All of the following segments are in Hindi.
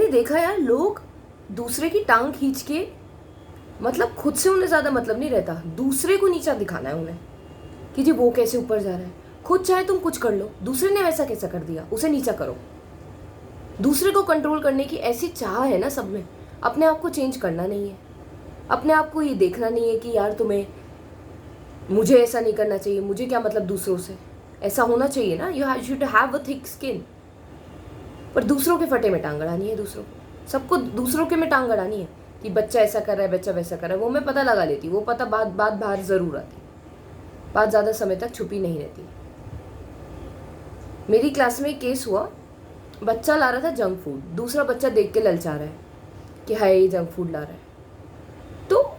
मैंने देखा यार, लोग दूसरे की टांग खींच के, मतलब खुद से उन्हें ज़्यादा मतलब नहीं रहता, दूसरे को नीचा दिखाना है उन्हें कि जी वो कैसे ऊपर जा रहा है। खुद चाहे तुम कुछ कर लो, दूसरे ने वैसा कैसा कर दिया, उसे नीचा करो। दूसरे को कंट्रोल करने की ऐसी चाह है ना सब में, अपने आप को चेंज करना नहीं है। अपने आप को ये देखना नहीं है कि यार तुम्हें, मुझे ऐसा नहीं करना चाहिए, मुझे क्या मतलब दूसरों से, ऐसा होना चाहिए ना, you should have a thick skin. पर दूसरों के फटे में टांग अड़ानी है, दूसरों को, सबको दूसरों के में टांग अड़ानी है कि बच्चा ऐसा कर रहा है, बच्चा वैसा कर रहा है। वो मैं पता लगा लेती, वो पता बात बाहर ज़रूर आती, बात ज़्यादा समय तक छुपी नहीं रहती। मेरी क्लास में एक केस हुआ, बच्चा ला रहा था जंक फूड, दूसरा बच्चा देख के ललचा रहा है कि हाय ये जंक फूड ला रहा है, तो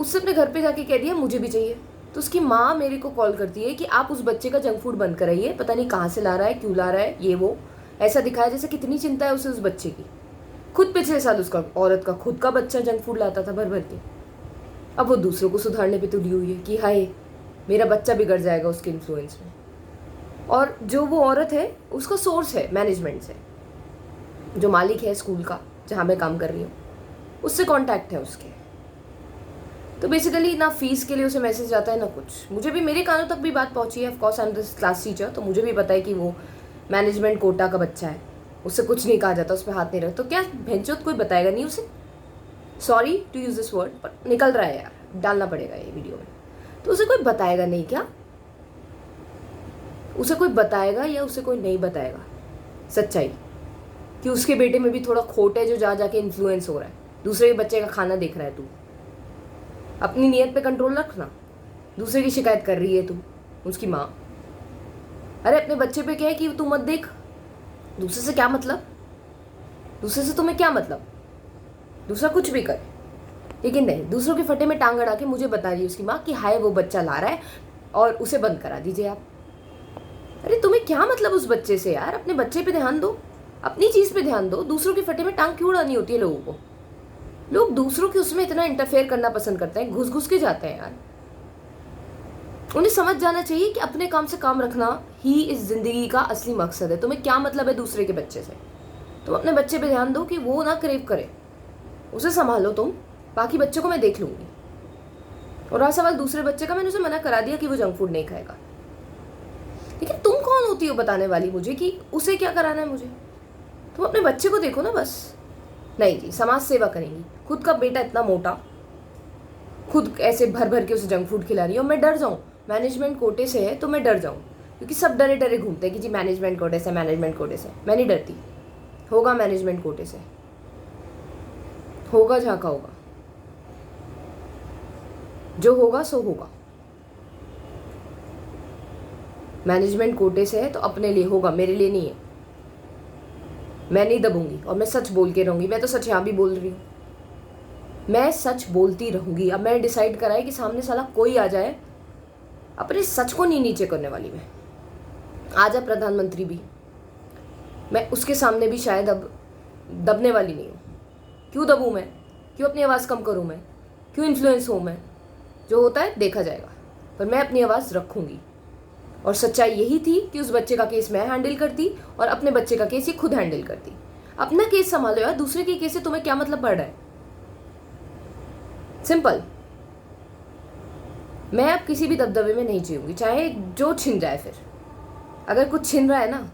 उससे अपने घर पे जाके कह दिया मुझे भी चाहिए। तो उसकी माँ मेरे को कॉल करती है कि आप उस बच्चे का जंक फूड बंद कराइए, पता नहीं कहाँ से ला रहा है, क्यों ला रहा है, ये वो। ऐसा दिखाया जैसे कितनी चिंता है उसे उस बच्चे की। खुद पिछले साल उसका, औरत का खुद का बच्चा जंक फूड लाता था भर भर के। अब वो दूसरों को सुधारने पे तुली हुई है कि हाय मेरा बच्चा बिगड़ जाएगा उसके इन्फ्लुएंस में। और जो वो औरत है उसका सोर्स है मैनेजमेंट से, जो मालिक है स्कूल का जहाँ मैं काम कर रही हूँ, उससे कांटेक्ट है उसके। तो बेसिकली ना फीस के लिए उसे मैसेज आता है ना कुछ। मुझे भी, मेरे कानों तक भी बात पहुँची है, of course I am this class teacher, तो मुझे भी पता है कि वो मैनेजमेंट कोटा का बच्चा है, उससे कुछ नहीं कहा जाता, उस पर हाथ नहीं रखता। तो क्या भेंचोद कोई बताएगा नहीं उसे, sorry to use this word, पर निकल रहा है यार, डालना पड़ेगा ये वीडियो में। तो उसे कोई बताएगा नहीं क्या? उसे कोई बताएगा या उसे कोई नहीं बताएगा सच्चाई कि उसके बेटे में भी थोड़ा खोट है जो जा जाके इन्फ्लुएंस हो रहा है, दूसरे के बच्चे का खाना देख रहा है। तू अपनी नीयत पे कंट्रोल रखना। दूसरे की शिकायत कर रही है तू, उसकी माँ। अरे अपने बच्चे पे क्या है कि तू मत देख, दूसरे से क्या मतलब, दूसरे से तुम्हें क्या मतलब, दूसरा कुछ भी करे, लेकिन नहीं, दूसरों के फटे में टांग अड़ा के मुझे बता रही है उसकी माँ कि हाय वो बच्चा ला रहा है और उसे बंद करा दीजिए आप। अरे तुम्हें क्या मतलब उस बच्चे से यार, अपने बच्चे पे ध्यान दो, अपनी चीज पे ध्यान दो। दूसरों के फटे में टांग क्यों अड़ानी होती है लोगों को? लोग दूसरों के उसमें इतना इंटरफेयर करना पसंद करते हैं, घुस घुस के जाते हैं यार। उन्हें समझ जाना चाहिए कि अपने काम से काम रखना ही इस जिंदगी का असली मकसद है। तुम्हें क्या मतलब है दूसरे के बच्चे से? तुम अपने बच्चे पे ध्यान दो कि वो ना क्रेव करे, उसे संभालो तुम, बाकी बच्चों को मैं देख लूंगी। और रहा सवाल दूसरे बच्चे का, मैंने उसे मना करा दिया कि वो जंक फूड नहीं खाएगा। लेकिन तुम कौन होती हो बताने वाली मुझे कि उसे क्या कराना है मुझे? तुम अपने बच्चे को देखो ना बस। नहीं जी, समाज सेवा करेंगी, खुद का बेटा इतना मोटा, खुद ऐसे भर भर के उसे जंक फूड खिला रही है, और मैं डर जाऊँ, मैनेजमेंट कोटे से है तो मैं डर जाऊँ, क्योंकि सब डरे डरे घूमते हैं कि जी मैनेजमेंट कोटे से, मैनेजमेंट कोटे से। मैं नहीं डरती, होगा मैनेजमेंट कोटे से, होगा जहाँ का होगा, जो होगा सो होगा। मैनेजमेंट कोटे से है तो अपने लिए होगा, मेरे लिए नहीं है। मैं नहीं दबूंगी और मैं सच बोल के रहूंगी। मैं तो सच यहाँ भी बोल रही हूँ, मैं सच बोलती रहूंगी। अब मैंने डिसाइड करा है कि सामने साला कोई आ जाए, अपने सच को नहीं नीचे करने वाली मैं। आ जाए प्रधानमंत्री भी, मैं उसके सामने भी शायद अब दबने वाली नहीं हूँ। क्यों दबूँ मैं? क्यों अपनी आवाज़ कम करूँ मैं? क्यों इन्फ्लुएंस हूँ मैं? जो होता है देखा जाएगा, पर मैं अपनी आवाज़ रखूँगी। और सच्चाई यही थी कि उस बच्चे का केस मैं हैंडल करती और अपने बच्चे का केस ये खुद हैंडल करती। अपना केस संभालो यार, दूसरे के केस से तुम्हें क्या मतलब पड़ रहा है? सिंपल। मैं अब किसी भी दबदबे में नहीं जीऊंगी, चाहे जो छिन जाए। फिर अगर कुछ छिन रहा है ना,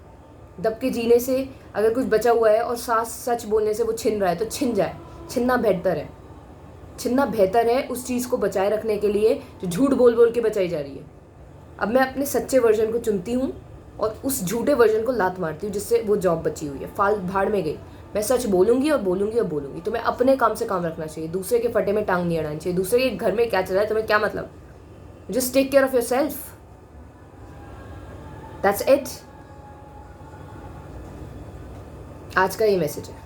दब के जीने से अगर कुछ बचा हुआ है और सास सच बोलने से वो छिन रहा है तो छिन जाए। छिनना बेहतर है, छिनना बेहतर है उस चीज़ को बचाए रखने के लिए जो झूठ बोल बोल के बचाई जा रही है। अब मैं अपने सच्चे वर्जन को चुनती हूँ और उस झूठे वर्जन को लात मारती हूँ जिससे वो जॉब बची हुई है, फाल भाड़ में गई। मैं सच बोलूँगी और बोलूँगी और बोलूँगी। तुम्हें अपने काम से काम रखना चाहिए, दूसरे के फटे में टांग नहीं अड़ानी चाहिए। दूसरे के घर में क्या चल रहा है तुम्हें क्या मतलब? Just take care of yourself, that's it. आज का ये मैसेज है।